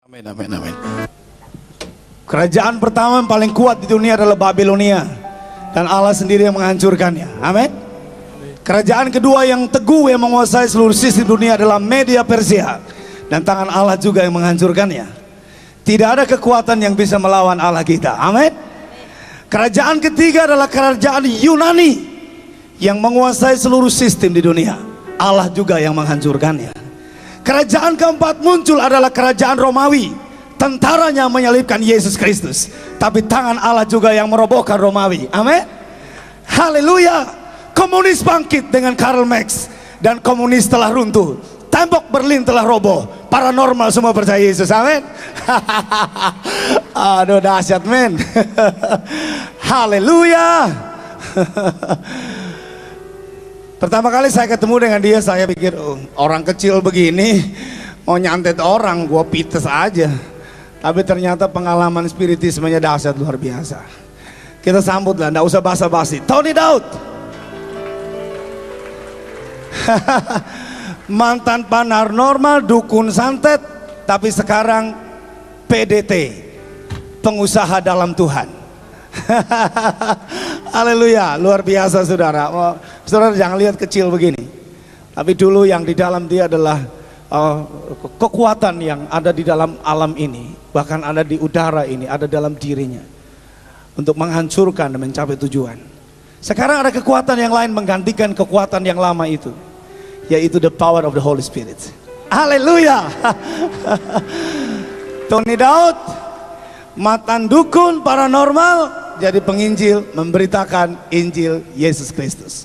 Amin, amin, amin. Kerajaan pertama yang paling kuat di dunia adalah Babilonia, dan Allah sendiri yang menghancurkannya. Amin. Kerajaan kedua yang teguh yang menguasai seluruh sistem dunia adalah Media Persia, dan tangan Allah juga yang menghancurkannya. Tidak ada kekuatan yang bisa melawan Allah kita. Amin. Kerajaan ketiga adalah kerajaan Yunani yang menguasai seluruh sistem di dunia. Allah juga yang menghancurkannya. Kerajaan keempat muncul adalah kerajaan Romawi. Tentaranya menyalibkan Yesus Kristus, tapi tangan Allah juga yang merobohkan Romawi. Amin. Haleluya. Komunis bangkit dengan Karl Marx, dan komunis telah runtuh. Tembok Berlin telah roboh. Paranormal semua percaya Yesus. Amin. Aduh, dahsyat men. Haleluya. Pertama kali saya ketemu dengan dia, saya pikir, oh, orang kecil begini mau nyantet orang, gua pites aja. Tapi ternyata pengalaman spiritismenya dahsyat luar biasa. Kita sambutlah, nggak usah basa-basi. Tony Daud. Mantan paranormal, dukun santet, tapi sekarang PDT, pengusaha dalam Tuhan. Haleluya, luar biasa saudara. Saudara jangan lihat kecil begini, tapi dulu yang di dalam dia adalah kekuatan yang ada di dalam alam ini, bahkan ada di udara ini, ada dalam dirinya untuk menghancurkan dan mencapai tujuan. Sekarang ada kekuatan yang lain menggantikan kekuatan yang lama itu, yaitu the power of the Holy Spirit. Haleluya. Tony Daud, mantan dukun paranormal, jadi penginjil, memberitakan Injil Yesus Kristus.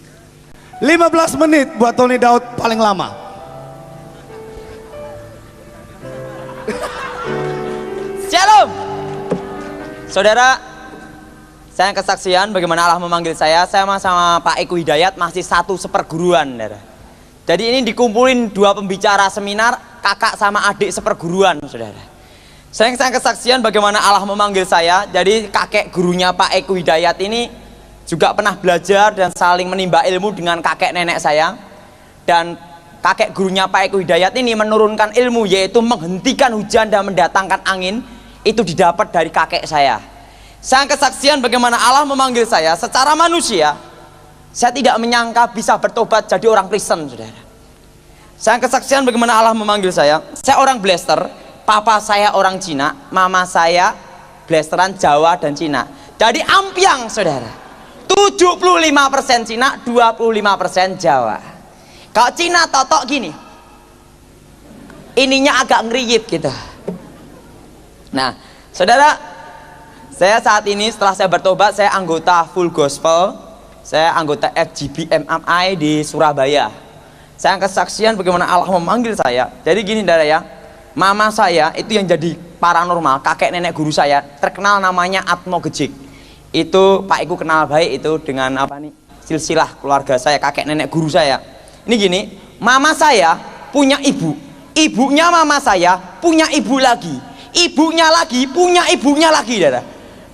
15 menit buat Tony Daud paling lama. Shalom. Saudara, saya kesaksian bagaimana Allah memanggil saya. Saya sama Pak Eko Hidayat masih satu seperguruan, saudara. Jadi ini dikumpulin dua pembicara seminar, kakak sama adik seperguruan, saudara. Saya kesaksian bagaimana Allah memanggil saya. Jadi kakek gurunya Pak Eko Hidayat ini juga pernah belajar dan saling menimba ilmu dengan kakek nenek saya. Dan kakek gurunya Pak Eko Hidayat ini menurunkan ilmu, yaitu menghentikan hujan dan mendatangkan angin. Itu didapat dari kakek saya. Saya kesaksian bagaimana Allah memanggil saya secara manusia. Saya tidak menyangka bisa bertobat jadi orang Kristen, saudara. Saya kesaksian bagaimana Allah memanggil saya. Saya orang Blaster, papa saya orang Cina, mama saya Blasteran Jawa dan Cina. Jadi ampiang, saudara. 75% Cina, 25% Jawa. Kalau Cina totok gini, ininya agak ngeriyip gitu. Nah, saudara, saya saat ini setelah saya bertobat, saya anggota Full Gospel, saya anggota FGB MMI di Surabaya. Saya kesaksian bagaimana Allah memanggil saya. Jadi gini, saudara ya, mama saya itu yang jadi paranormal, kakek nenek guru saya, terkenal namanya Atmo Gejik. Itu Pak Iku kenal baik itu dengan apa nih, silsilah keluarga saya, kakek nenek guru saya. Ini gini, mama saya punya ibu, ibunya mama saya punya ibu lagi, ibunya lagi punya ibunya lagi, saudara.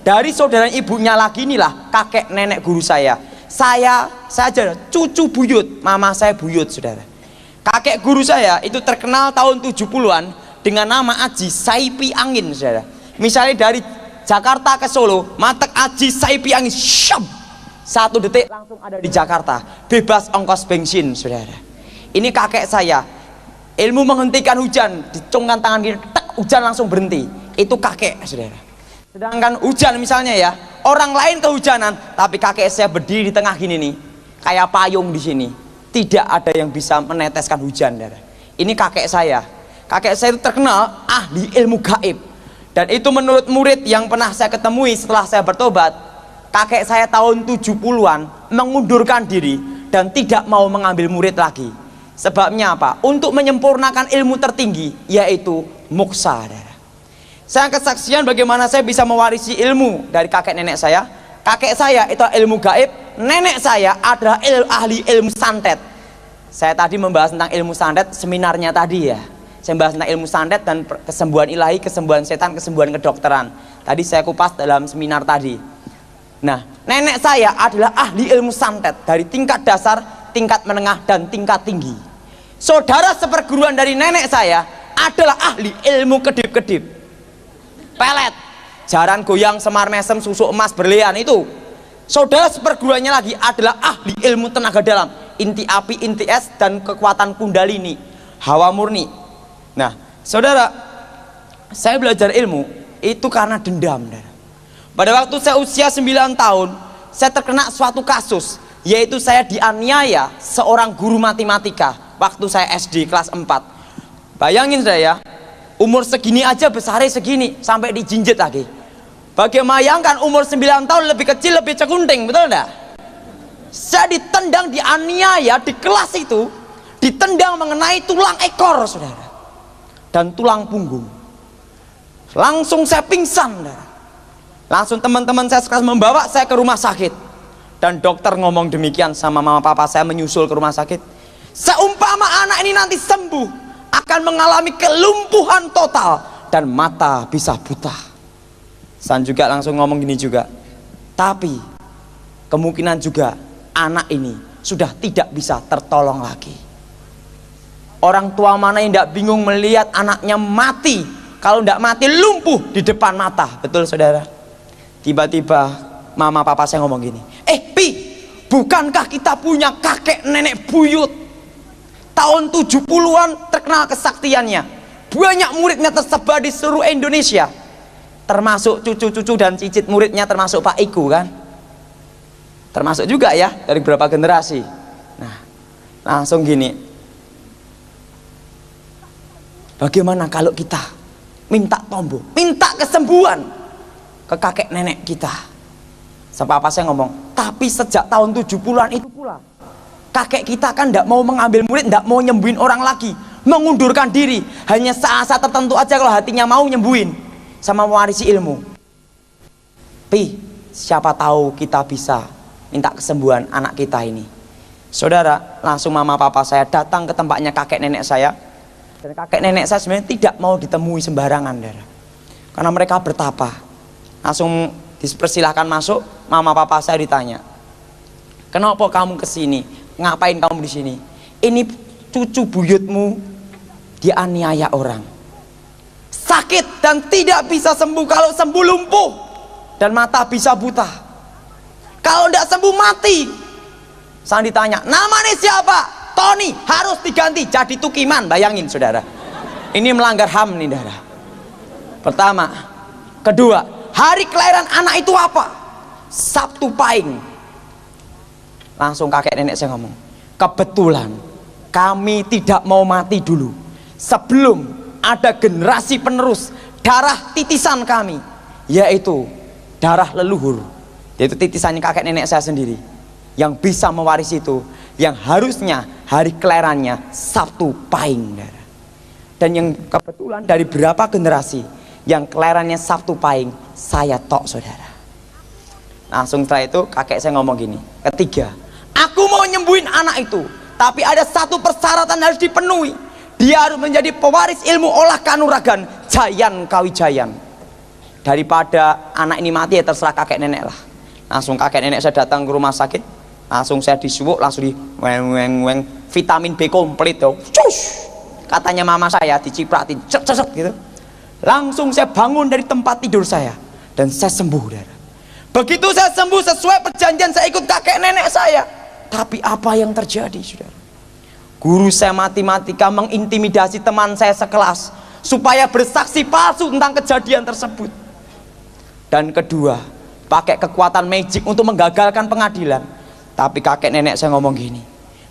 Dari saudara ibunya lagi inilah kakek nenek guru saya. Saya aja cucu buyut, mama saya buyut, saudara. Kakek guru saya itu terkenal tahun 70-an dengan nama Aji Saipi Angin, saudara. Misalnya dari Jakarta ke Solo, matek Aji Saipi Angin, syam, 1 detik langsung ada di Jakarta, bebas ongkos bensin, saudara. Ini kakek saya, ilmu menghentikan hujan, dicungkan tangan gini, tek, hujan langsung berhenti. Itu kakek, saudara. Sedangkan hujan misalnya ya, orang lain kehujanan, tapi kakek saya berdiri di tengah gini nih, kayak payung di sini. Tidak ada yang bisa meneteskan hujan, saudara. Ini kakek saya. Kakek saya itu terkenal ahli ilmu gaib. Dan itu menurut murid yang pernah saya ketemui setelah saya bertobat, kakek saya tahun 70-an mengundurkan diri dan tidak mau mengambil murid lagi. Sebabnya apa? Untuk menyempurnakan ilmu tertinggi, yaitu moksa. Saya kesaksian bagaimana saya bisa mewarisi ilmu dari kakek nenek saya. Kakek saya itu ilmu gaib, nenek saya adalah ahli ilmu santet. Saya tadi membahas tentang ilmu santet, seminarnya tadi ya. Saya membahas tentang ilmu santet dan kesembuhan ilahi, kesembuhan setan, kesembuhan kedokteran. Tadi saya kupas dalam seminar tadi. Nah, nenek saya adalah ahli ilmu santet dari tingkat dasar, tingkat menengah, dan tingkat tinggi. Saudara seperguruan dari nenek saya adalah ahli ilmu kedip-kedip, pelet, jaran goyang, semar mesem, susu emas, berlian itu. Saudara seperguruannya lagi adalah ahli ilmu tenaga dalam, inti api, inti es, dan kekuatan kundalini, hawa murni. Nah, saudara, saya belajar ilmu itu karena dendam. Pada waktu saya usia 9 tahun, saya terkena suatu kasus, yaitu saya dianiaya seorang guru matematika waktu saya SD kelas 4. Bayangin saya, umur segini aja besarnya segini, sampai dijinjit lagi. Bagaimana bayangkan umur 9 tahun, lebih kecil, lebih cekunting, betul enggak? Saya ditendang, dianiaya di kelas itu, ditendang mengenai tulang ekor, saudara, dan tulang punggung. Langsung saya pingsan, saudara. Langsung teman-teman saya sekelas membawa saya ke rumah sakit, dan dokter ngomong demikian sama mama papa saya menyusul ke rumah sakit. Seumpama anak ini nanti sembuh, akan mengalami kelumpuhan total dan mata bisa buta. Saya juga langsung ngomong gini juga, tapi kemungkinan juga anak ini sudah tidak bisa tertolong lagi. Orang tua mana yang tidak bingung melihat anaknya mati, kalau tidak mati lumpuh di depan mata, betul saudara? Tiba-tiba mama papa saya ngomong gini, Pi, bukankah kita punya kakek nenek buyut tahun 70-an terkenal kesaktiannya, banyak muridnya tersebar di seluruh Indonesia, termasuk cucu-cucu dan cicit muridnya, termasuk Pak Iku kan, termasuk juga ya dari beberapa generasi. Nah, langsung gini, bagaimana kalau kita minta tombo, minta kesembuhan ke kakek nenek kita? Sampai apa saya ngomong, tapi sejak tahun 70-an itu pula kakek kita kan tidak mau mengambil murid, tidak mau nyembuhin orang lagi, mengundurkan diri, hanya saat-saat tertentu aja kalau hatinya mau nyembuhin sama mewarisi ilmu. Pi, siapa tahu kita bisa minta kesembuhan anak kita ini. Saudara, langsung mama papa saya datang ke tempatnya kakek nenek saya, dan kakek nenek saya sebenarnya tidak mau ditemui sembarangan, saudara, karena mereka bertapa. Langsung dipersilahkan masuk. Mama papa saya ditanya, kenapa kamu kesini? Ngapain kamu di sini? Ini cucu buyutmu dianiaya orang, sakit dan tidak bisa sembuh. Kalau sembuh lumpuh dan mata bisa buta, kalau tidak sembuh mati. Saya ditanya, namanya siapa? Tony, harus diganti jadi Tukiman. Bayangin saudara, ini melanggar HAM nih saudara. Pertama. Kedua, hari kelahiran anak itu apa? Sabtu Pahing. Langsung kakek nenek saya ngomong, kebetulan kami tidak mau mati dulu sebelum ada generasi penerus darah titisan kami, yaitu darah leluhur, yaitu titisannya kakek nenek saya sendiri, yang bisa mewarisi itu, yang harusnya hari kelahirannya Sabtu Pahing. Dan yang kebetulan dari berapa generasi yang kelahirannya Sabtu Pahing, saya tok saudara. Langsung setelah itu kakek saya ngomong gini, ketiga, aku mau nyembuhin anak itu, tapi ada satu persyaratan harus dipenuhi. Dia harus menjadi pewaris ilmu olah kanuragan Jayan Kawijayan. Daripada anak ini mati ya terserah kakek nenek lah. Langsung kakek nenek saya datang ke rumah sakit, langsung saya disuwuk, langsung di weng vitamin B komplit tuh. Cus! Katanya mama saya dicipratin, cet gitu. Langsung saya bangun dari tempat tidur saya dan saya sembuh, saudara. Begitu saya sembuh sesuai perjanjian, saya ikut kakek nenek saya. Tapi apa yang terjadi, saudara? Guru saya matematika mengintimidasi teman saya sekelas supaya bersaksi palsu tentang kejadian tersebut. Dan kedua, pakai kekuatan magic untuk menggagalkan pengadilan. Tapi kakek nenek saya ngomong gini,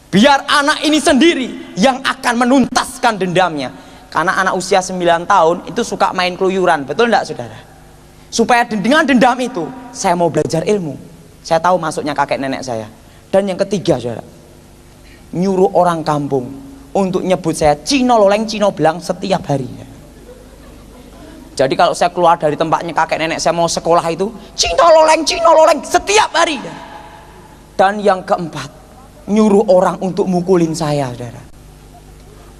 biar anak ini sendiri yang akan menuntaskan dendamnya. Karena anak usia 9 tahun itu suka main keluyuran, betul enggak saudara? Supaya dengan dendam itu saya mau belajar ilmu. Saya tahu masuknya kakek nenek saya. Dan yang ketiga saudara, nyuruh orang kampung untuk nyebut saya Cino Loleng, Cino Belang setiap hari. Jadi kalau saya keluar dari tempatnya kakek nenek saya mau sekolah itu Cino Loleng setiap hari. Dan yang keempat, nyuruh orang untuk mukulin saya saudara.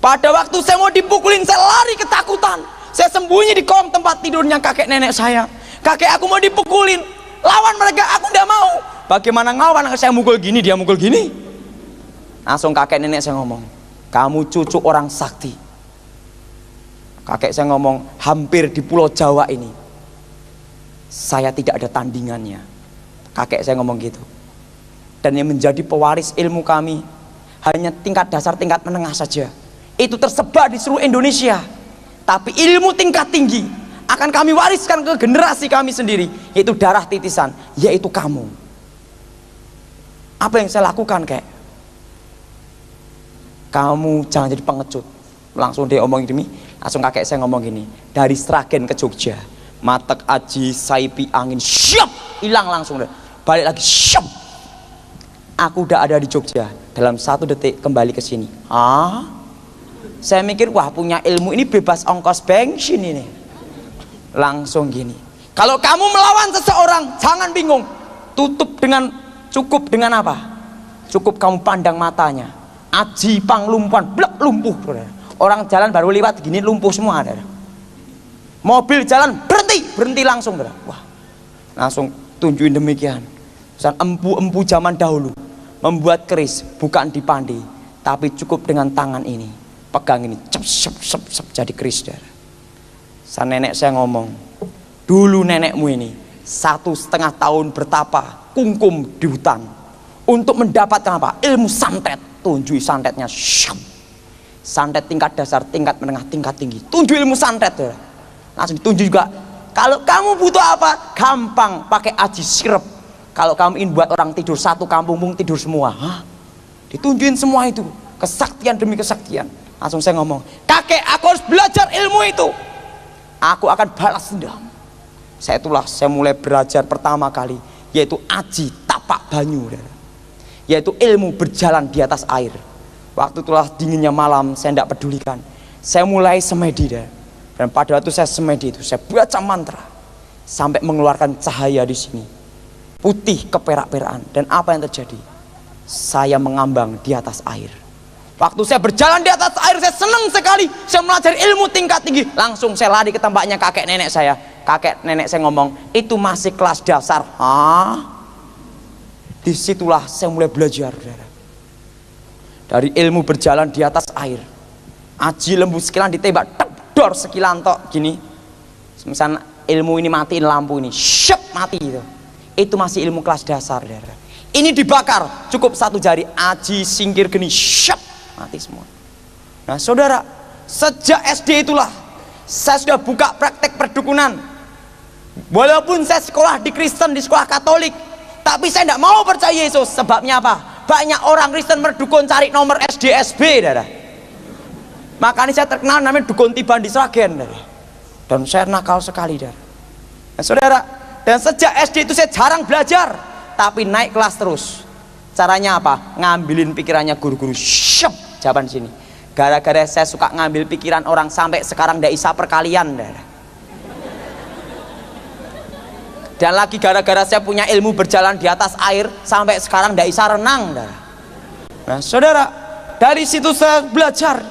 Pada waktu saya mau dipukulin, saya lari ketakutan. Saya sembunyi di kolong tempat tidurnya kakek nenek saya. Kakek aku mau dipukulin, lawan mereka, aku tidak mau. Bagaimana ngawan? Saya mukul gini, dia mukul gini. Langsung kakek nenek saya ngomong, kamu cucu orang sakti, Kakek saya ngomong, hampir di Pulau Jawa ini saya tidak ada tandingannya. Kakek saya ngomong gitu. Dan yang menjadi pewaris ilmu kami hanya tingkat dasar, tingkat menengah saja. Itu tersebar di seluruh Indonesia. Tapi ilmu tingkat tinggi akan kami wariskan ke generasi kami sendiri, yaitu darah titisan, yaitu kamu. Apa yang saya lakukan, kayak kamu jangan jadi pengecut. Langsung dia omong gini, langsung kakek saya ngomong gini, dari Sragen ke Jogja, Matek Aji Saipi angin syap, hilang langsung deh. Balik lagi syap, aku udah ada di Jogja, dalam 1 detik kembali ke sini. Saya mikir, wah punya ilmu ini bebas ongkos bensin ini. Langsung gini, kalau kamu melawan seseorang jangan bingung, cukup dengan apa? Cukup kamu pandang matanya, aji panglumpuhan, blek lumpuh. Orang jalan baru lewat gini lumpuh semua. Mobil jalan berhenti langsung. Wah, langsung tunjukin demikian. Pesan empu-empu zaman dahulu membuat keris bukan dipandi, tapi cukup dengan tangan ini, pegang ini, cep jadi keris. Sang nenek saya ngomong, dulu nenekmu ini 1,5 tahun bertapa kungkum di hutan untuk mendapatkan apa? Ilmu santet. Tunjui santetnya, santet tingkat dasar, tingkat menengah, tingkat tinggi. Tunjuk ilmu santet. Langsung ditunjuk juga. Kalau kamu butuh apa? Gampang, pakai aji sirep. Kalau kamu ingin buat orang tidur satu kampung tidur semua. Ditunjukin semua itu, kesaktian demi kesaktian. Langsung saya ngomong, kakek, aku harus belajar ilmu itu. Aku akan balas dendam. Saya mulai belajar pertama kali, yaitu aji tapak banyu, yaitu ilmu berjalan di atas air. Waktu itulah dinginnya malam, saya tidak pedulikan. Saya mulai semedi, dan pada waktu saya semedi itu, saya baca mantra sampai mengeluarkan cahaya di sini, putih keperak-perakan. Dan apa yang terjadi? Saya mengambang di atas air. Waktu saya berjalan di atas air, saya senang sekali. Saya belajar ilmu tingkat tinggi. Langsung saya lari ke tempatnya kakek nenek saya. Kakek nenek saya ngomong, itu masih kelas dasar. Disitulah saya mulai belajar, dari ilmu berjalan di atas air. Aji lembu sekilan ditembak, dor sekilan tok gini. Misalnya ilmu ini matiin lampu ini, syep, mati itu. Itu masih ilmu kelas dasar. Ini dibakar, cukup 1 jari, aji singkir geni, syep, mati semua. Nah saudara, sejak SD itulah saya sudah buka praktek perdukunan. Walaupun saya sekolah di Kristen, di sekolah Katolik, tapi saya tidak mau percaya Yesus. Sebabnya apa? Banyak orang Kristen berdukun cari nomor SDSB, makanya saya terkenal namanya dukun Tiban di Sragen, dan saya nakal sekali, Nah, saudara, dan sejak SD itu saya jarang belajar, tapi naik kelas terus. Caranya apa? Ngambilin pikirannya guru-guru. Syep, jawaban sini. Gara-gara saya suka ngambil pikiran orang, sampai sekarang tidak bisa perkalian, Dan lagi gara-gara saya punya ilmu berjalan di atas air, sampai sekarang tidak bisa renang. Nah saudara, dari situ saya belajar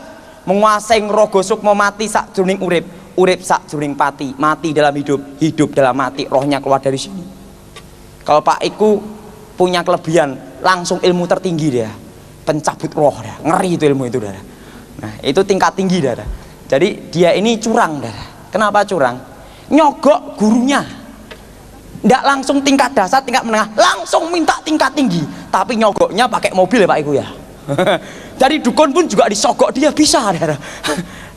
menguasai rogo sukmo mati sak jroning urip, urip sak jroning pati, mati dalam hidup, hidup dalam mati, rohnya keluar dari sini. Kalau Pak Iku punya kelebihan, langsung ilmu tertinggi dia, pencabut roh, ngeri itu ilmu itu, Nah itu tingkat tinggi, Jadi dia ini curang, Kenapa curang? Nyogok gurunya. Nggak langsung tingkat dasar, tingkat menengah, langsung minta tingkat tinggi. Tapi nyogoknya pakai mobil ya Pak Iku ya. Jadi dukun pun juga disogok dia, bisa.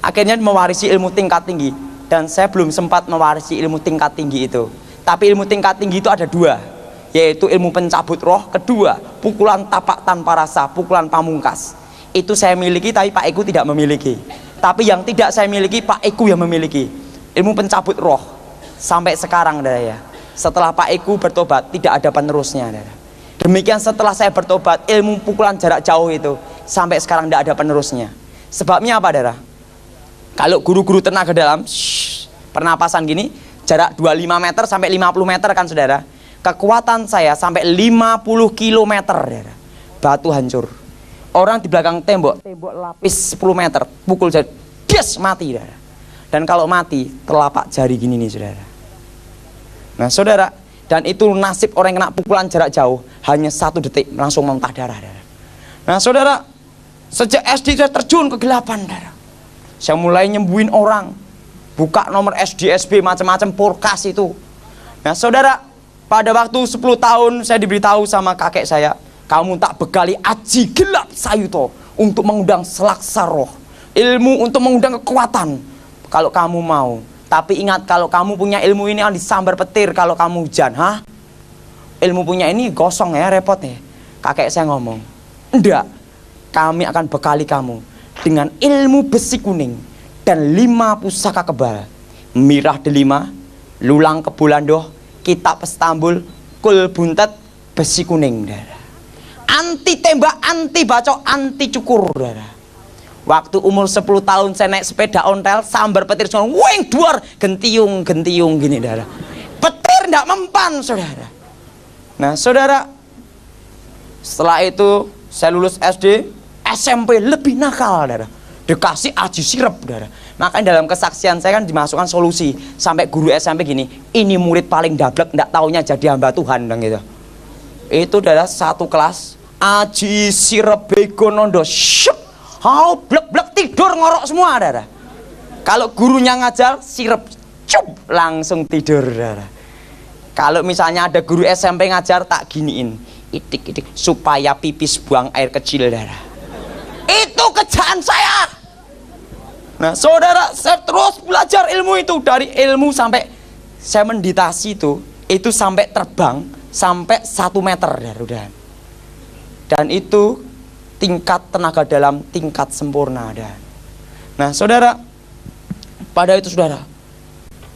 Akhirnya mewarisi ilmu tingkat tinggi. Dan saya belum sempat mewarisi ilmu tingkat tinggi itu. Tapi ilmu tingkat tinggi itu ada 2, yaitu ilmu pencabut roh. Kedua, pukulan tapak tanpa rasa, pukulan pamungkas. Itu saya miliki, tapi Pak Iku tidak memiliki. Tapi yang tidak saya miliki, Pak Iku yang memiliki. Ilmu pencabut roh. Sampai sekarang, setelah Pak Iku bertobat, tidak ada penerusnya. Demikian setelah saya bertobat, ilmu pukulan jarak jauh itu sampai sekarang tidak ada penerusnya. Sebabnya apa, Kalau guru-guru tenaga dalam, pernapasan gini, jarak 25 meter sampai 50 meter kan, saudara. Kekuatan saya sampai 50 kilometer, Batu hancur. Orang di belakang tembok lapis 10 meter, pukul jari, des, mati, Dan kalau mati, telapak jari gini nih, saudara. Nah saudara, dan itu nasib orang yang kena pukulan jarak jauh, hanya 1 detik langsung muntah darah. Nah saudara, sejak SD saya terjun ke kegelapan, Saya mulai nyembuhin orang, buka nomor SDSB macam-macam Polkas itu. Nah saudara, pada waktu 10 tahun saya diberitahu sama kakek saya, kamu tak bekali aji gelap sayuto untuk mengundang selaksa roh, ilmu untuk mengundang kekuatan kalau kamu mau. Tapi ingat, kalau kamu punya ilmu ini akan disambar petir kalau kamu hujan. Hah? Ilmu punya ini gosong ya, repot ya. Kakek saya ngomong, enggak, kami akan bekali kamu dengan ilmu besi kuning dan 5 pusaka kebal, mirah delima, lulang kebulandoh, kitab Istanbul, kul buntet, besi kuning. Anti tembak, anti bacok, anti cukur. Waktu umur 10 tahun saya naik sepeda ontel, sambar petir semua, weng duar, gentiung gini, saudara. Petir tidak mempan, saudara. Nah, saudara, setelah itu saya lulus SD, SMP lebih nakal, saudara. Dikasih aji sirep, saudara. Makanya dalam kesaksian saya kan dimasukkan solusi sampai guru SMP gini, ini murid paling dablek, ndak taunya jadi hamba Tuhan, dan gitu. Itu adalah satu kelas aji sirep bego nondo, syup, blek tidur ngorok semua, saudara. Kalau gurunya ngajar sirep, cup, langsung tidur, saudara. Kalau misalnya ada guru SMP ngajar, tak giniin, itik supaya pipis buang air kecil, saudara. Itu kerjaan saya. Nah saudara, saya terus belajar ilmu itu. Dari ilmu sampai saya meditasi itu sampai terbang sampai 1 meter, saudara. Dan itu tingkat tenaga dalam, tingkat sempurna. Nah saudara, pada itu saudara,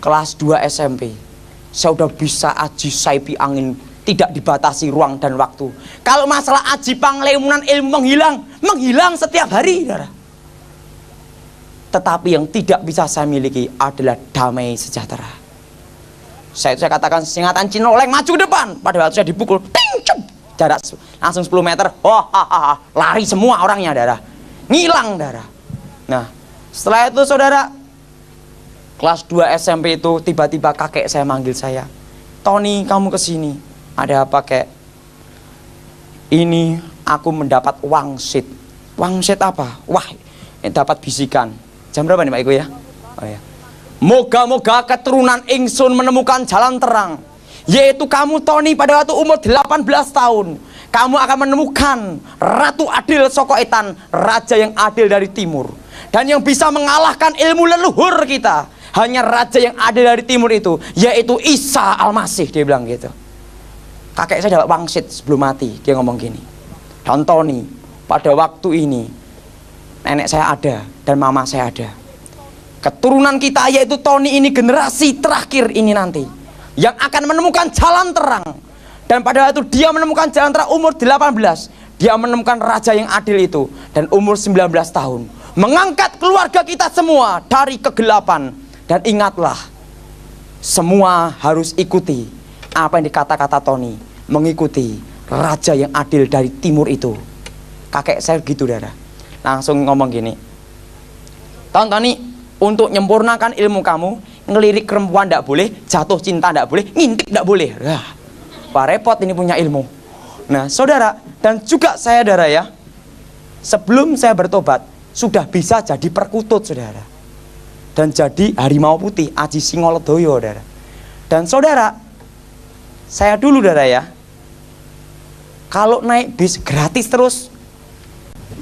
kelas 2 SMP saya udah bisa aji saipi angin, tidak dibatasi ruang dan waktu. Kalau masalah aji panglemunan, ilmu menghilang setiap hari, saudara. Tetapi yang tidak bisa saya miliki adalah damai sejahtera. Saya katakan singatan Cinoleng maju ke depan. Pada waktu saya dipukul, ting, cup, jarak langsung 10 meter, lari semua orangnya, saudara. Ngilang, saudara. Nah setelah itu saudara, kelas 2 SMP itu tiba-tiba kakek saya manggil saya, Tony, kamu kesini. Ada apa, kek? Ini aku mendapat wangsit. Wangsit apa? Wah, dapat bisikan. Jam berapa nih Pak Iko ya? Oh ya. Moga-moga keturunan ingsun menemukan jalan terang, yaitu kamu Tony pada waktu umur 18 tahun. Kamu akan menemukan Ratu Adil Sokoetan, raja yang adil dari timur. Dan yang bisa mengalahkan ilmu leluhur kita hanya raja yang adil dari timur itu, yaitu Isa Al-Masih. Dia bilang gitu. Kakek saya dapat wangsit sebelum mati. Dia ngomong gini, dan Tony, pada waktu ini nenek saya ada dan mama saya ada. Keturunan kita yaitu Tony ini generasi terakhir ini nanti yang akan menemukan jalan terang. Dan pada waktu dia menemukan jalan terang umur 18, dia menemukan raja yang adil itu. Dan umur 19 tahun mengangkat keluarga kita semua dari kegelapan. Dan ingatlah, semua harus ikuti apa yang dikata-kata Tony, mengikuti raja yang adil dari timur itu. Kakek saya gitu, saudara. Langsung ngomong gini, Tony, untuk menyempurnakan ilmu kamu, ngelirik perempuan tidak boleh, jatuh cinta tidak boleh, ngintip tidak boleh. Wah, repot ini punya ilmu. Nah saudara, dan juga saya, saudara ya, sebelum saya bertobat sudah bisa jadi perkutut, saudara, dan jadi harimau putih, Aji Singolodoyo, saudara. Dan saudara, saya dulu, saudara ya, kalau naik bis gratis terus,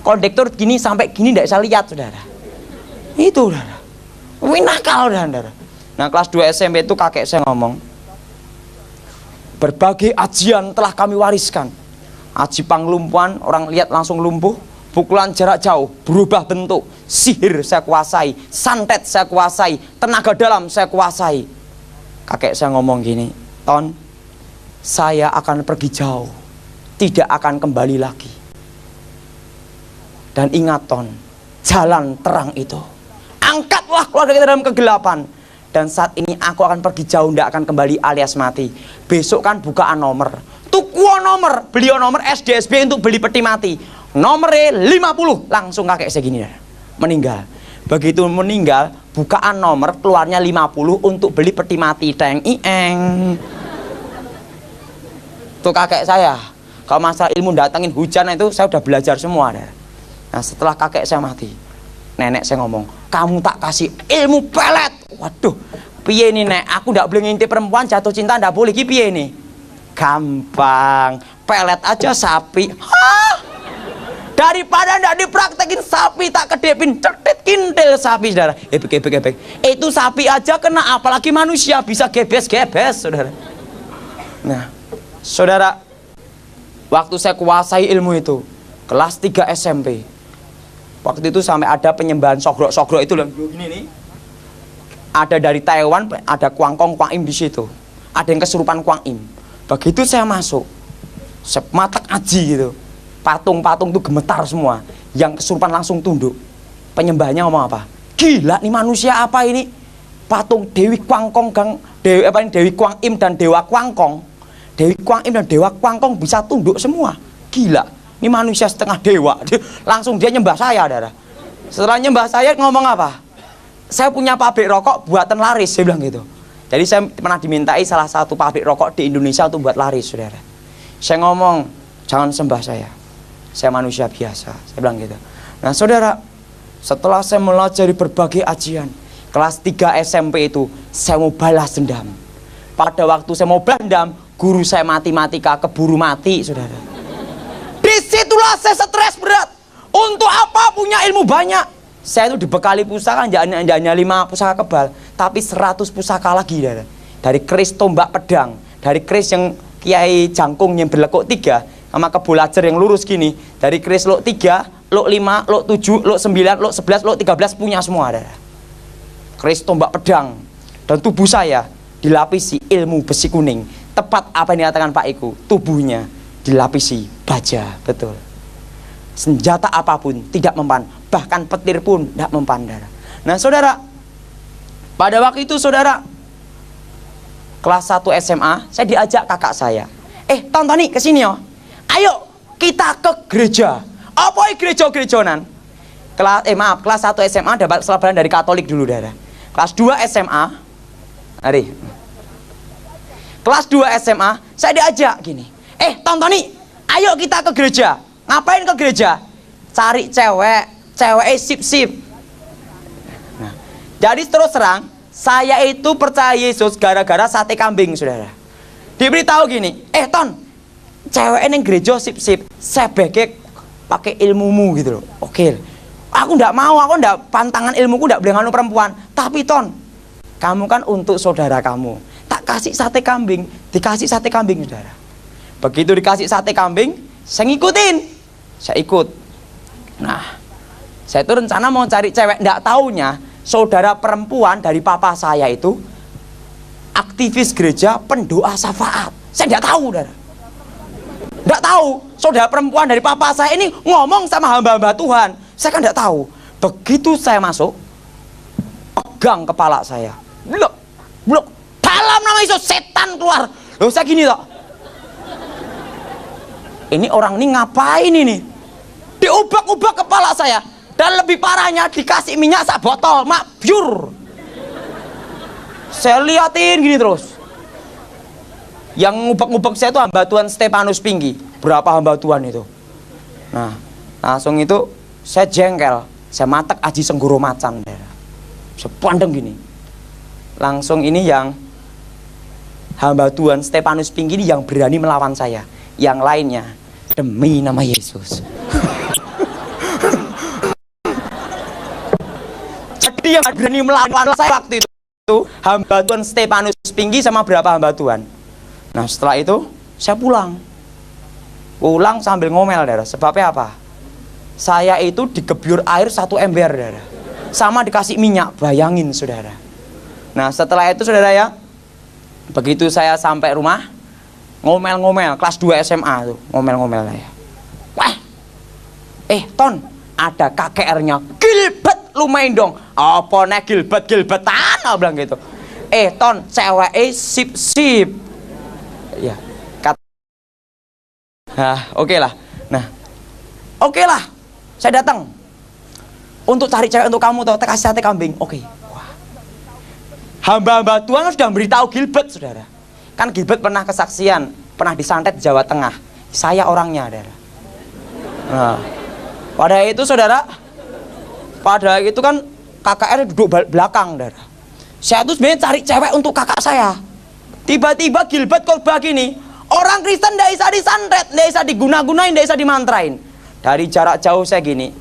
kondektur gini sampai gini tidak bisa lihat, saudara. Itu, saudara. Wih, nakal, saudara. Nah kelas 2 SMP itu kakek saya ngomong, berbagai ajian telah kami wariskan. Aji panglumpuhan, orang lihat langsung lumpuh. Pukulan jarak jauh, berubah bentuk. Sihir saya kuasai, santet saya kuasai, tenaga dalam saya kuasai. Kakek saya ngomong gini, Ton, saya akan pergi jauh, tidak akan kembali lagi. Dan ingat, Ton, jalan terang itu, angkatlah keluarga kita dalam kegelapan. Dan saat ini aku akan pergi jauh, tidak akan kembali alias mati. Besok kan bukaan nomor, tukuo nomor, beliau nomor SDSB untuk beli peti mati. Nomornya 50, langsung kakek segini, meninggal. Begitu meninggal, bukaan nomor, keluarnya 50 untuk beli peti mati. Teng ieng. Tuh kakek saya. Kalau masalah ilmu datangin hujan itu saya udah belajar semua. Nah setelah kakek saya mati, nenek saya ngomong, kamu tak kasih ilmu pelet Waduh, piye nih nek? Aku ndak boleh ngintip perempuan, jatuh cinta ndak boleh, ki piye nih? Gampang, pelet aja sapi. Hah? Daripada ndak dipraktekin sapi tak kedepin, cetit kintil sapi, saudara. Ebek. Itu sapi aja kena, apalagi manusia bisa gebes-gebes, saudara. Nah, saudara, waktu saya kuasai ilmu itu, kelas 3 SMP. Waktu itu sampai ada penyembahan sogrok itu loh, gini nih. Ada dari Taiwan, ada Kuangkong Kuang Im di situ. Ada yang kesurupan Kuang Im. Begitu saya masuk, sematak aji gitu. Patung-patung itu gemetar semua. Yang kesurupan langsung tunduk. Penyembahnya ngomong apa? Gila nih manusia apa ini? Patung Dewi Kuangkong Dewi Kuang Im dan Dewa Kuangkong. Dewi Kuang Im dan Dewa Kuangkong bisa tunduk semua. Gila. Ini manusia setengah dewa. Langsung dia nyembah saya, saudara. Setelah nyembah saya ngomong apa? Saya punya pabrik rokok buatan laris, saya bilang gitu. Jadi saya pernah dimintai salah satu pabrik rokok di Indonesia untuk buat laris, saudara. Saya ngomong, jangan sembah saya. Saya manusia biasa, saya bilang gitu. Nah, saudara, setelah saya melajari berbagai ajian, kelas 3 SMP itu, saya mau balas dendam. Pada waktu saya mau balas dendam, guru saya matematika keburu mati, saudara. Disitulah saya stres berat. Untuk apa punya ilmu banyak? Saya itu dibekali pusaka, hanya 5 pusaka kebal, tapi 100 pusaka lagi, saudara. Dari keris tombak pedang, dari keris yang Kiai Jangkung yang berlekuk 3, sama kebolajer yang lurus gini, dari keris lok 3, lok 5, lok 7, lok 9, lok 11, lok 13 punya semua, ada. Keris tombak pedang. Dan tubuh saya dilapisi ilmu besi kuning. Tepat apa yang dikatakan Pak Iku, tubuhnya dilapisi baja, betul. Senjata apapun tidak mempan, bahkan petir pun tidak mempan, saudara. Nah, saudara, pada waktu itu saudara kelas 1 SMA, saya diajak kakak saya. Tonton ke sini yo. Ayo kita ke gereja. Apa gereja-gerejonan? Kelas 1 SMA dapat selebaran dari Katolik dulu, saudara. Kelas 2 SMA, hari. Kelas 2 SMA, saya diajak gini. Tonton nih, ayo kita ke gereja. Ngapain ke gereja? Cari cewek sip-sip. Nah, jadi terus terang, saya itu percaya Yesus gara-gara sate kambing, saudara. Diberitahu gini, Ton, cewek yang gereja sip-sip, saya bekek pakai ilmumu gitu loh. Oke, aku ndak mau, aku ndak, pantangan ilmuku ndak boleh nganu perempuan. Tapi Ton, kamu kan untuk saudara kamu, tak kasih sate kambing, dikasih sate kambing, saudara. Begitu dikasih sate kambing, saya ngikutin. Saya ikut. Nah, saya itu rencana mau cari cewek, ndak taunya saudara perempuan dari papa saya itu aktivis gereja pendoa syafaat. Saya ndak tahu, saudara. Ndak tahu, saudara perempuan dari papa saya ini ngomong sama hamba-hamba Tuhan. Saya kan ndak tahu. Begitu saya masuk, pegang kepala saya. Blok. Dalam nama Yesus, setan keluar. Loh, saya gini toh. Ini orang ini ngapain ini? Diubak-ubak kepala saya. Dan lebih parahnya dikasih minyak sak botol, mak biur. Saya liatin gini terus. Yang ngubek-ngubek saya itu hamba Tuhan Stefanus Pinggi. Berapa hamba Tuhan itu? Nah, langsung itu saya jengkel. Saya matek aji senggoro macan. Saya pandang gini. Langsung ini yang hamba Tuhan Stefanus Pinggi ini yang berani melawan saya. Yang lainnya, demi nama Yesus. Jadi yang berani melawan saya waktu itu hamba Tuhan Stefanus Pinggi sama berapa hamba Tuhan. Nah, setelah itu saya pulang sambil ngomel, saudara. Sebabnya apa? Saya itu digebyur air 1 ember, saudara. Sama dikasih minyak, bayangin, saudara. Nah, setelah itu, saudara ya, begitu saya sampai rumah, ngomel-ngomel, kelas 2 SMA tuh, ngomel-ngomel ya. Wah, Ton, ada KKR-nya, Gilbert lumayan dong. Apa nih Gilbertan, aku bilang gitu. Ton, cewek sip-sip. Ya, kata. Oke lah. Nah, oke lah, saya datang untuk cari cewek untuk kamu, tuh, kasih sate kambing. Oke. Wah. Hamba-hamba Tuhan sudah beritahu Gilbert, saudara. Kan Gilbert pernah kesaksian, pernah disantet di Jawa Tengah. Saya orangnya, saudara. Nah, pada itu, saudara, pada itu kan KKR duduk belakang, saudara. Saya tuh sebenarnya cari cewek untuk kakak saya. Tiba-tiba Gilbert khotbah gini, orang Kristen ndak bisa disantet, ndak bisa diguna-gunain, ndak bisa dimantrain. Dari jarak jauh saya gini,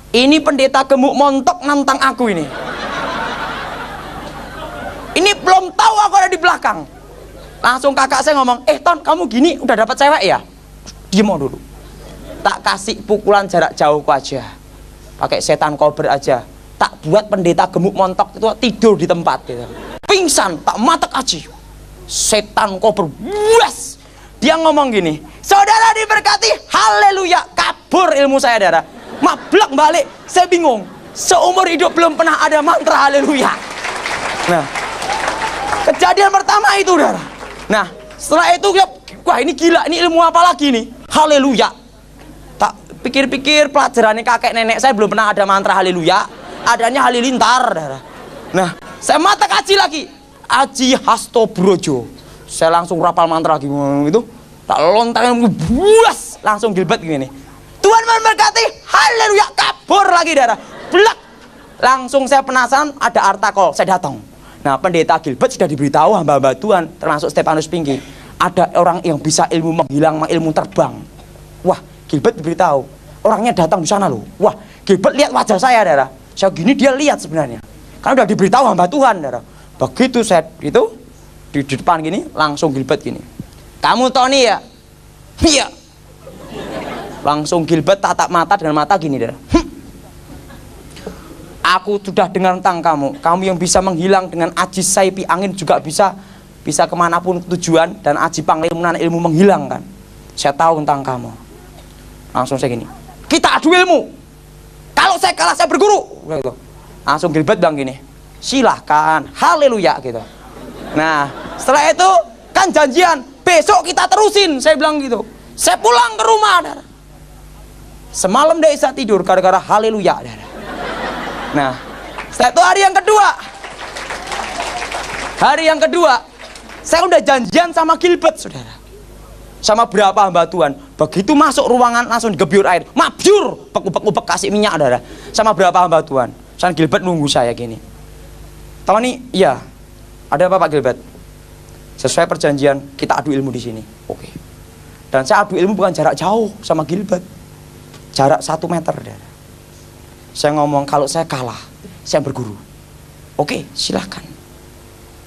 ini pendeta gemuk montok nantang aku ini. Ini belum tahu aku ada di belakang. Langsung kakak saya ngomong, Ton, kamu gini udah dapat cewek ya? Diem dulu. Tak kasih pukulan jarak jauh aja, pakai setan kober aja. Tak buat pendeta gemuk montok itu tidur di tempat gitu. Pingsan, tak matek aja. Setan kober, buas. Dia ngomong gini, saudara diberkati, haleluya. Kabur ilmu saya, saudara. Mablak balik, saya bingung. Seumur hidup belum pernah ada mantra haleluya. Nah, kejadian pertama itu, saudara. Nah, setelah itu, wah ini gila, ini ilmu apa lagi nih? Haleluya. Tak pikir-pikir pelajarannya kakek nenek saya belum pernah ada mantra haleluya. Adanya halilintar, saudara. Nah, saya mata kaji lagi. Aji Hasto Brojo. Saya langsung rapal mantra lagi gitu. Tak lontarin buas, langsung Gilbert gini. Tuhan memberkati, haleluya, kabur lagi, saudara. Blak. Langsung saya penasaran, ada artikel, saya datang. Nah, pendeta Gilbert sudah diberitahu hamba-hamba Tuhan, termasuk Stefanus Pinky, ada orang yang bisa ilmu menghilang, ilmu terbang. Wah, Gilbert diberitahu, orangnya datang di sana loh. Wah, Gilbert lihat wajah saya, saudara. Saya gini dia lihat sebenarnya. Karena udah diberitahu hamba Tuhan, saudara. Begitu saya gitu di depan gini, langsung Gilbert gini. Kamu Tony ya? Iya. Langsung Gilbert tatap mata dengan mata gini, saudara. Aku sudah dengar tentang kamu. Kamu yang bisa menghilang dengan aji saipi angin juga bisa kemanapun tujuan, dan aji panglimunan ilmu menghilangkan. Saya tahu tentang kamu. Langsung saya gini. Kita adu ilmu. Kalau saya kalah saya berguru. Gitu. Langsung Gilbert bilang gini. Silahkan, haleluya gitu. Nah, setelah itu kan janjian. Besok kita terusin. Saya bilang gitu. Saya pulang ke rumah. Dar. Semalam dia bisa tidur gara-gara haleluya. Dar. Nah, setelah itu hari yang kedua, saya udah janjian sama Gilbert, saudara. Sama berapa hamba Tuhan. Begitu masuk ruangan langsung digebyur air. Mabyur, upek kasih minyak, saudara. Sama berapa hamba Tuhan. San Gilbert nunggu saya gini. Tony, iya. Ada apa Pak Gilbert? Sesuai perjanjian, kita adu ilmu di sini. Oke. Dan saya adu ilmu bukan jarak jauh sama Gilbert. Jarak 1 meter, saudara. Saya ngomong kalau saya kalah, saya berguru. Oke, silahkan.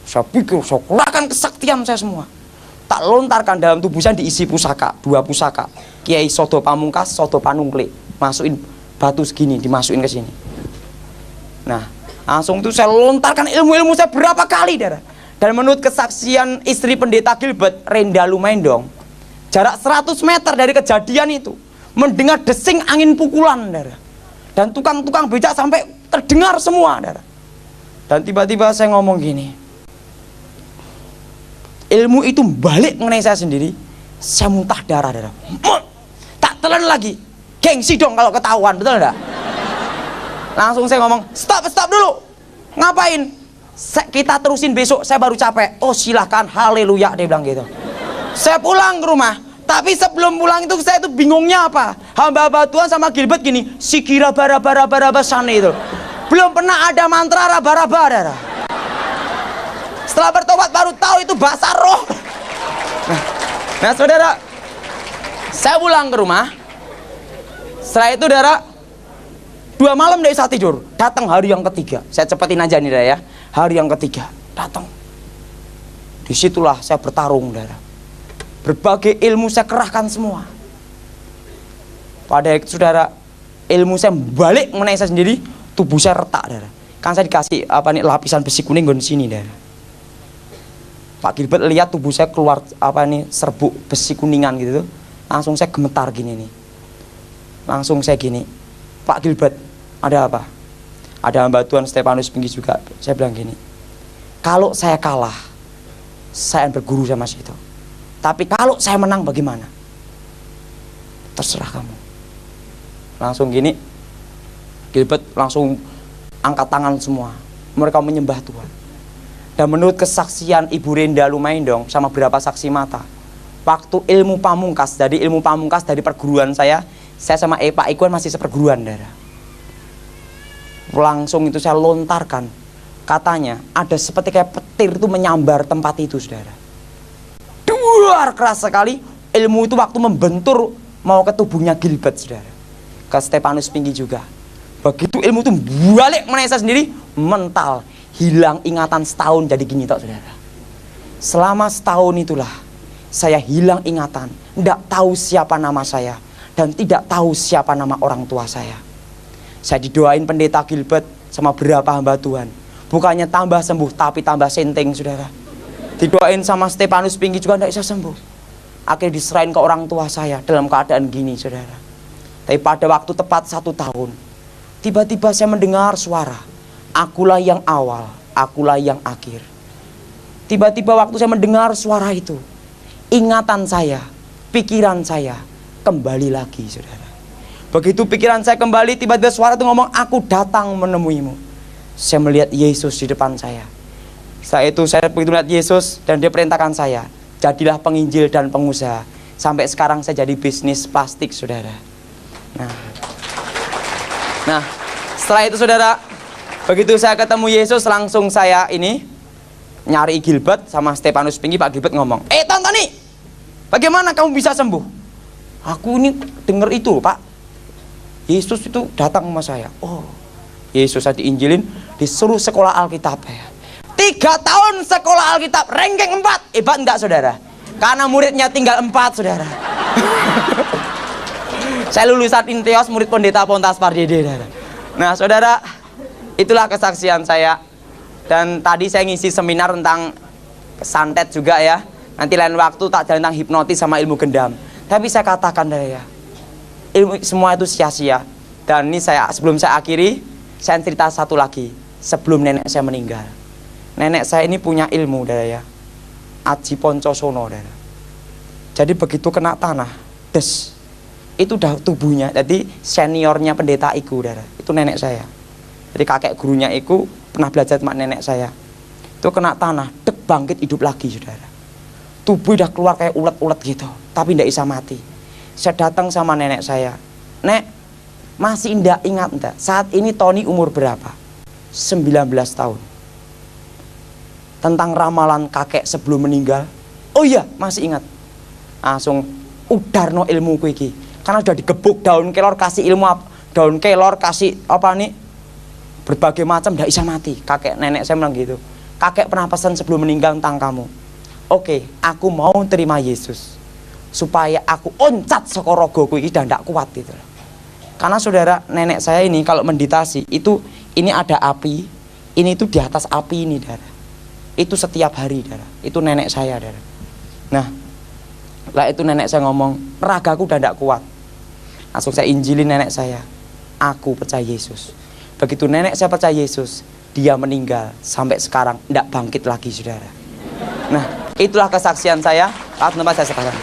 Saya pikir, saya keluarkan kesaktian saya semua. Tak lontarkan dalam tubuh saya diisi pusaka, 2 pusaka. Kiai Sodo Pamungkas, Sodo Panungklik. Masukin batu segini, dimasukin ke sini. Nah, langsung itu saya lontarkan ilmu-ilmu saya berapa kali, saudara. Dan menurut kesaksian istri pendeta Gilbert, Renda Lumendong, jarak 100 meter dari kejadian itu, mendengar desing angin pukulan, saudara. Dan tukang-tukang becak sampai terdengar semua, saudara. Dan tiba-tiba saya ngomong gini. Ilmu itu balik mengenai saya sendiri. Saya muntah darah, saudara. Tak telan lagi. Gengsi dong kalau ketahuan, betul enggak? Langsung saya ngomong, stop dulu. Ngapain? Kita terusin besok, saya baru capek. Oh silahkan, haleluya, dia bilang gitu. Saya pulang ke rumah. Tapi sebelum pulang itu saya itu bingungnya apa? Hamba-hamba Tuhan sama Gilbert gini, sikira bara sana itu. Belum pernah ada mantra raba-raba, saudara. Setelah bertobat baru tahu itu bahasa roh. Nah, saudara, saya pulang ke rumah. Setelah itu, saudara, 2 malam tidak bisa tidur. Datang hari yang ketiga. Saya cepetin aja nih, saudara ya. Hari yang ketiga datang. Disitulah saya bertarung, saudara. Berbagai ilmu saya kerahkan semua. Pada itu, saudara, ilmu saya balik mengenai saya sendiri, tubuh saya retak, saudara. Kan saya dikasih lapisan besi kuning di sini, saudara. Pak Gilbert lihat tubuh saya keluar serbuk besi kuningan gitu. Langsung saya gemetar gini nih. Langsung saya gini. Pak Gilbert, ada apa? Ada hamba Tuhan Stefanus Pinky juga. Saya bilang gini. Kalau saya kalah, saya berguru sama situ. Tapi kalau saya menang bagaimana? Terserah kamu. Langsung gini, Gilbert langsung angkat tangan semua. Mereka menyembah Tuhan. Dan menurut kesaksian Ibu Renda Lumendong sama beberapa saksi mata, waktu ilmu pamungkas dari perguruan saya sama Pak Ikuan masih seperguruan, saudara. Langsung itu saya lontarkan Katanya ada seperti kayak petir itu menyambar tempat itu, saudara. Duar, keras sekali. Ilmu itu waktu membentur mau ke tubuhnya Gilbert, saudara. Ke Stefanus Pinky juga. Begitu ilmu itu balik mengenai saya sendiri, mental, hilang ingatan setahun jadi gini tok, saudara. Selama setahun itulah saya hilang ingatan, tidak tahu siapa nama saya dan tidak tahu siapa nama orang tua saya. Saya didoain pendeta Gilbert sama beberapa hamba Tuhan. Bukannya tambah sembuh tapi tambah senteng, saudara. Didoain sama Stefanus Pinky juga tidak bisa sembuh. Akhirnya diserahin ke orang tua saya dalam keadaan gini, saudara. Tapi pada waktu tepat 1 tahun, tiba-tiba saya mendengar suara, akulah yang awal, akulah yang akhir. Tiba-tiba waktu saya mendengar suara itu, ingatan saya, pikiran saya kembali lagi, saudara. Begitu pikiran saya kembali, tiba-tiba suara itu ngomong, aku datang menemuimu. Saya melihat Yesus di depan saya. Setelah itu saya begitu melihat Yesus dan dia perintahkan saya, jadilah penginjil dan pengusaha. Sampai sekarang saya jadi bisnis plastik, saudara. Nah, setelah itu, saudara, begitu saya ketemu Yesus, langsung saya ini nyari Gilbert sama Stefanus Pinky. Pak Gilbert ngomong, Tony, bagaimana kamu bisa sembuh? Aku ini dengar itu, Pak. Yesus itu datang sama saya. Oh, Yesus saya diinjilin, disuruh sekolah Alkitab ya. 3 tahun sekolah Alkitab, ranking 4. Hebat enggak, saudara? Karena muridnya tinggal 4, saudara. Saya lulusan Inteos, murid pendeta Pontas Pardede, saudara. Nah, saudara, itulah kesaksian saya. Dan tadi saya ngisi seminar tentang santet juga ya. Nanti lain waktu tak jalan tentang hipnotis sama ilmu gendam. Tapi saya katakan ya, ilmu semua itu sia-sia. Dan ini sebelum saya akhiri, saya cerita satu lagi. Sebelum nenek saya meninggal, nenek saya ini punya ilmu, ya, Aji Poncosono, jadi begitu kena tanah, des, itu udah tubuhnya. Jadi seniornya pendeta Iku, itu nenek saya. Jadi kakek gurunya Iku pernah belajar sama nenek saya. Itu kena tanah, dek, bangkit hidup lagi, saudara. Tubuh udah keluar kayak ulet-ulet gitu, tapi tidak bisa mati. Saya datang sama nenek saya, Nek, masih tidak ingat enggak? Saat ini Tony umur berapa? 19 tahun. Tentang ramalan kakek sebelum meninggal. Oh iya, masih ingat. Langsung udarno ilmu iki. Karena udah digebuk daun kelor kasih ilmu apa? Daun kelor kasih apa nih? Berbagai macam tidak bisa mati. Kakek nenek saya bilang gitu. Kakek pernah pesan sebelum meninggal tentang kamu. Oke, aku mau terima Yesus supaya aku oncat sekorogoku iki dan tidak kuat gitu. Karena saudara, nenek saya ini kalau meditasi itu ini ada api, ini itu di atas api ini, darah. Itu setiap hari, darah. Itu nenek saya, darah. Nah, lah itu nenek saya ngomong, ragaku udah tidak kuat. Langsung saya injilin nenek saya, aku percaya Yesus. Begitu nenek saya percaya Yesus, dia meninggal sampai sekarang tidak bangkit lagi, saudara. Nah, itulah kesaksian saya. Saat tempat saya sekarang.